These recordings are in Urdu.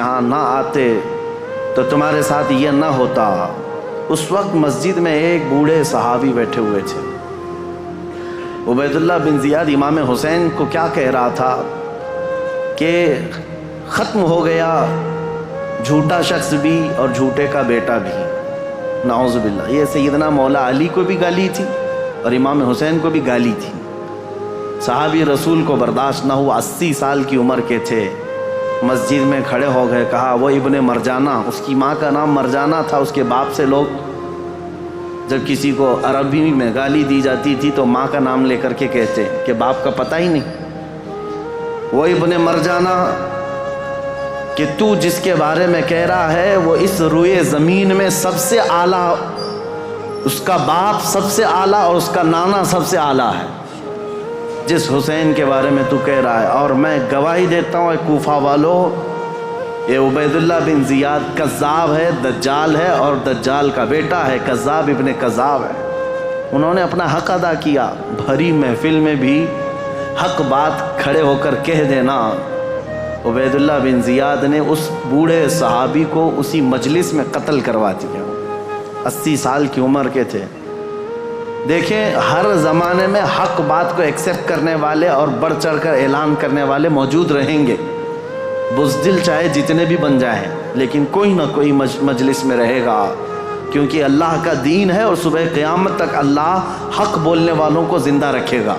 یہاں نہ آتے تو تمہارے ساتھ یہ نہ ہوتا۔ اس وقت مسجد میں ایک بوڑھے صحابی بیٹھے ہوئے تھے۔ عبید اللہ بن زیاد امام حسین کو کیا کہہ رہا تھا کہ ختم ہو گیا جھوٹا شخص بھی اور جھوٹے کا بیٹا بھی، نعوذ باللہ۔ یہ سیدنا مولا علی کو بھی گالی تھی اور امام حسین کو بھی گالی تھی۔ صحابی رسول کو برداشت نہ ہوا، 80 سال کی عمر کے تھے، مسجد میں کھڑے ہو گئے، کہا وہ ابن مرجانہ، اس کی ماں کا نام مرجانہ تھا۔ اس کے باپ سے لوگ جب کسی کو عربی میں گالی دی جاتی تھی تو ماں کا نام لے کر کے کہتے کہ باپ کا پتہ ہی نہیں۔ وہ ابن مرجانہ کہ تو جس کے بارے میں کہہ رہا ہے وہ اس روئے زمین میں سب سے اعلیٰ، اس کا باپ سب سے اعلیٰ اور اس کا نانا سب سے اعلیٰ ہے جس حسین کے بارے میں تو کہہ رہا ہے، اور میں گواہی دیتا ہوں اے کوفہ والو، یہ عبید اللہ بن زیاد کذاب ہے، دجال ہے اور دجال کا بیٹا ہے، کذاب ابن کذاب ہے۔ انہوں نے اپنا حق ادا کیا، بھری محفل میں بھی حق بات کھڑے ہو کر کہہ دینا۔ عبید اللہ بن زیاد نے اس بوڑھے صحابی کو اسی مجلس میں قتل کروا دیا، 80 سال کی عمر کے تھے۔ دیکھیں ہر زمانے میں حق بات کو ایکسیپٹ کرنے والے اور بڑھ چڑھ کر اعلان کرنے والے موجود رہیں گے، بزدل چاہے جتنے بھی بن جائیں، لیکن کوئی نہ کوئی مجلس میں رہے گا، کیونکہ اللہ کا دین ہے اور صبح قیامت تک اللہ حق بولنے والوں کو زندہ رکھے گا۔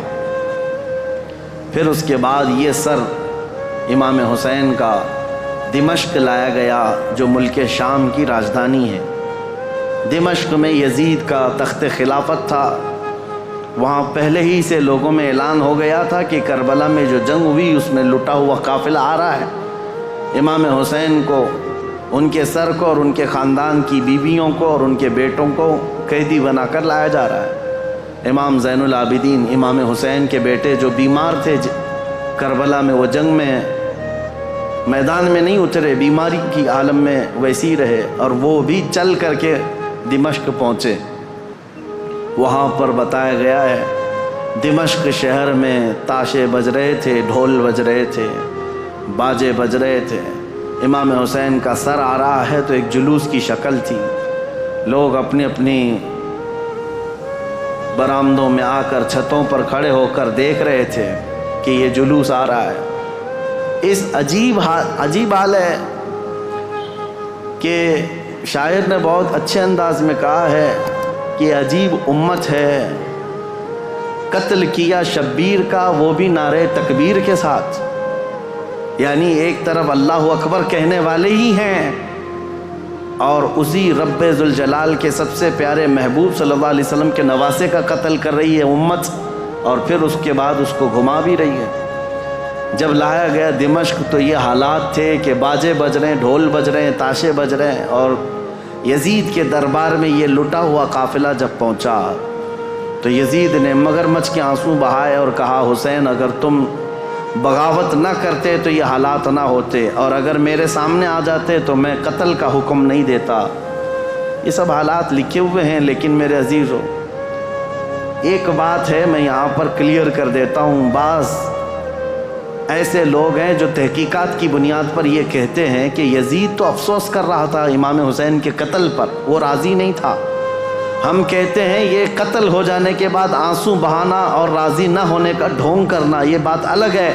پھر اس کے بعد یہ سر امام حسین کا دمشق لایا گیا جو ملک شام کی راجدھانی ہے۔ دمشق میں یزید کا تخت خلافت تھا، وہاں پہلے ہی سے لوگوں میں اعلان ہو گیا تھا کہ کربلا میں جو جنگ ہوئی اس میں لٹا ہوا قافلہ آ رہا ہے، امام حسین کو، ان کے سر کو اور ان کے خاندان کی بیویوں کو اور ان کے بیٹوں کو قیدی بنا کر لایا جا رہا ہے۔ امام زین العابدین امام حسین کے بیٹے جو بیمار تھے کربلا میں، وہ جنگ میں میدان میں نہیں اترے، بیماری کی عالم میں ویسی رہے، اور وہ بھی چل کر کے دمشق پہنچے۔ وہاں پر بتایا گیا ہے دمشق شہر میں تاشے بج رہے تھے، ڈھول بج رہے تھے، باجے بج رہے تھے، امام حسین کا سر آ رہا ہے تو ایک جلوس کی شکل تھی، لوگ اپنی اپنی برآمدوں میں آ کر چھتوں پر کھڑے ہو کر دیکھ رہے تھے کہ یہ جلوس آ رہا ہے۔ اس عجیب حال ہے کہ شاعر نے بہت اچھے انداز میں کہا ہے کہ عجیب امت ہے، قتل کیا شبیر کا وہ بھی نعرے تکبیر کے ساتھ، یعنی ایک طرف اللہ اکبر کہنے والے ہی ہیں اور اسی رب ذوالجلال کے سب سے پیارے محبوب صلی اللہ علیہ وسلم کے نواسے کا قتل کر رہی ہے امت، اور پھر اس کے بعد اس کو گھما بھی رہی ہے۔ جب لایا گیا دمشق تو یہ حالات تھے کہ باجے بج رہے ہیں، ڈھول بج رہے ہیں، تاشے بج رہے ہیں، اور یزید کے دربار میں یہ لٹا ہوا قافلہ جب پہنچا تو یزید نے مگرمچھ کے آنسو بہائے اور کہا حسین اگر تم بغاوت نہ کرتے تو یہ حالات نہ ہوتے، اور اگر میرے سامنے آ جاتے تو میں قتل کا حکم نہیں دیتا۔ یہ سب حالات لکھے ہوئے ہیں، لیکن میرے عزیزو ایک بات ہے میں یہاں پر کلیئر کر دیتا ہوں، بعض ایسے لوگ ہیں جو تحقیقات کی بنیاد پر یہ کہتے ہیں کہ یزید تو افسوس کر رہا تھا امام حسین کے قتل پر، وہ راضی نہیں تھا۔ ہم کہتے ہیں یہ قتل ہو جانے کے بعد آنسو بہانا اور راضی نہ ہونے کا ڈھونگ کرنا یہ بات الگ ہے۔